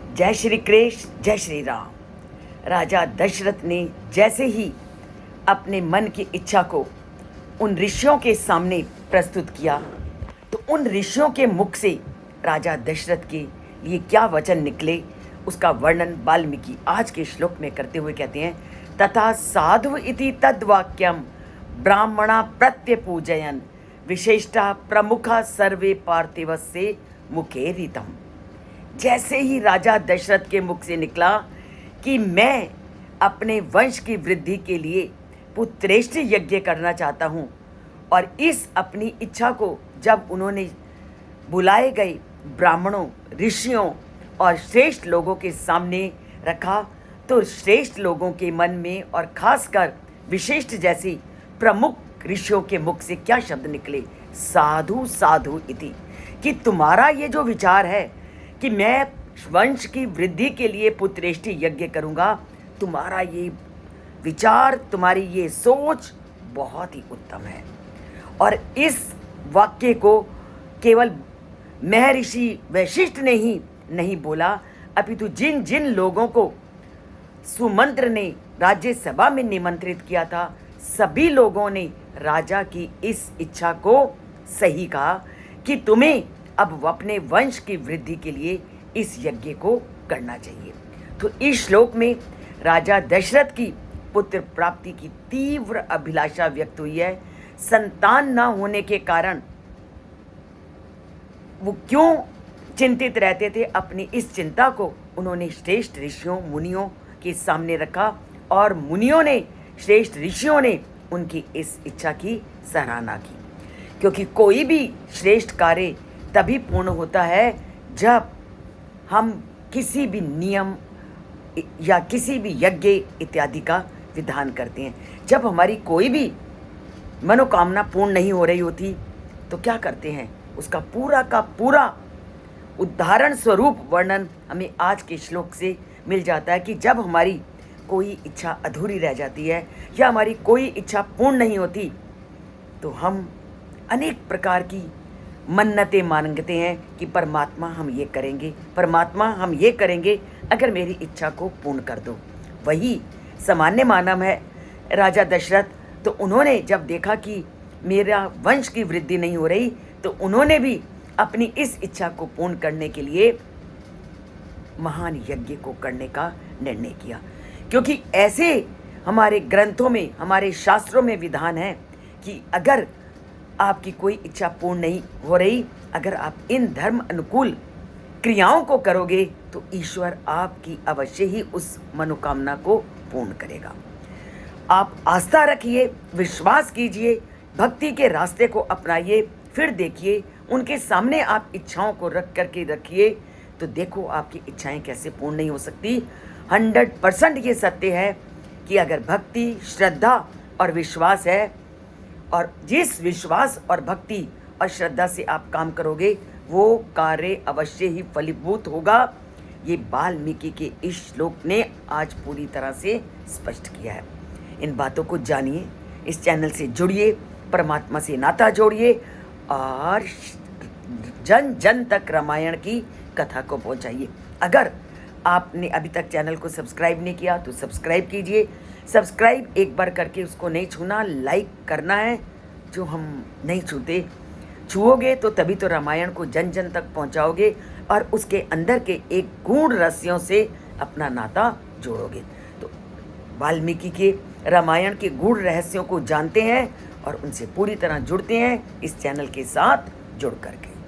जय श्री कृष्ण, जय श्री राम। राजा दशरथ ने जैसे ही अपने मन की इच्छा को उन ऋषियों के सामने प्रस्तुत किया, तो उन ऋषियों के मुख से राजा दशरथ के लिए क्या वचन निकले, उसका वर्णन वाल्मीकि आज के श्लोक में करते हुए कहते हैं, तथा साधु इति तद्वाक्यम ब्राह्मणा प्रत्यपूजयन विशेषता प्रमुखा सर्वे पार्थिवस्य मुखे रीतम। जैसे ही राजा दशरथ के मुख से निकला कि मैं अपने वंश की वृद्धि के लिए पुत्रेष्ठ यज्ञ करना चाहता हूँ, और इस अपनी इच्छा को जब उन्होंने बुलाए गए ब्राह्मणों, ऋषियों और श्रेष्ठ लोगों के सामने रखा, तो श्रेष्ठ लोगों के मन में और खासकर विशिष्ट जैसी प्रमुख ऋषियों के मुख से क्या शब्द निकले, साधु साधु इति, कि तुम्हारा ये जो विचार है कि मैं वंश की वृद्धि के लिए पुत्रेष्टि यज्ञ करूंगा, तुम्हारा ये विचार, तुम्हारी ये सोच बहुत ही उत्तम है। और इस वाक्य को केवल महर्षि वशिष्ठ ने ही नहीं बोला, अपितु जिन जिन लोगों को सुमंत्र ने राज्यसभा में निमंत्रित किया था, सभी लोगों ने राजा की इस इच्छा को सही कहा कि तुम्हें अब अपने वंश की वृद्धि के लिए इस यज्ञ को करना चाहिए। तो इस श्लोक में राजा दशरथ की पुत्र प्राप्ति की तीव्र अभिलाषा व्यक्त हुई है। संतान न होने के कारण वो क्यों चिंतित रहते थे, अपनी इस चिंता को उन्होंने श्रेष्ठ ऋषियों मुनियों के सामने रखा, और मुनियों ने, श्रेष्ठ ऋषियों ने उनकी इस इच्छा की सराहना की। क्योंकि कोई भी श्रेष्ठ कार्य तभी पूर्ण होता है जब हम किसी भी नियम या किसी भी यज्ञ इत्यादि का विधान करते हैं। जब हमारी कोई भी मनोकामना पूर्ण नहीं हो रही होती, तो क्या करते हैं, उसका पूरा का पूरा उदाहरण स्वरूप वर्णन हमें आज के श्लोक से मिल जाता है कि जब हमारी कोई इच्छा अधूरी रह जाती है या हमारी कोई इच्छा पूर्ण नहीं होती, तो हम अनेक प्रकार की मन्नतें मांगते हैं कि परमात्मा हम ये करेंगे, परमात्मा हम ये करेंगे अगर मेरी इच्छा को पूर्ण कर दो। वही सामान्य मानव है राजा दशरथ, तो उन्होंने जब देखा कि मेरा वंश की वृद्धि नहीं हो रही, तो उन्होंने भी अपनी इस इच्छा को पूर्ण करने के लिए महान यज्ञ को करने का निर्णय किया। क्योंकि ऐसे हमारे ग्रंथों में, हमारे शास्त्रों में विधान है कि अगर आपकी कोई इच्छा पूर्ण नहीं हो रही, अगर आप इन धर्म अनुकूल क्रियाओं को करोगे, तो ईश्वर आपकी अवश्य ही उस मनोकामना को पूर्ण करेगा। आप आस्था रखिए, विश्वास कीजिए, भक्ति के रास्ते को अपनाइए, फिर देखिए उनके सामने आप इच्छाओं को रख करके रखिए, तो देखो आपकी इच्छाएं कैसे पूर्ण नहीं हो सकती। 100% ये सत्य है कि अगर भक्ति, श्रद्धा और विश्वास है, और जिस विश्वास और भक्ति और श्रद्धा से आप काम करोगे, वो कार्य अवश्य ही फलीभूत होगा। ये वाल्मीकि के इस श्लोक ने आज पूरी तरह से स्पष्ट किया है। इन बातों को जानिए, इस चैनल से जुड़िए, परमात्मा से नाता जोड़िए और जन जन तक रामायण की कथा को पहुंचाइए। अगर आपने अभी तक चैनल को सब्सक्राइब नहीं किया तो सब्सक्राइब कीजिए। सब्सक्राइब एक बार करके उसको नहीं छूना, लाइक करना है, जो हम नहीं छूते। छुओगे तो तभी तो रामायण को जन जन तक पहुंचाओगे और उसके अंदर के एक गूढ़ रहस्यों से अपना नाता जोड़ोगे। तो वाल्मीकि के रामायण के गूढ़ रहस्यों को जानते हैं और उनसे पूरी तरह जुड़ते हैं इस चैनल के साथ जुड़ करके।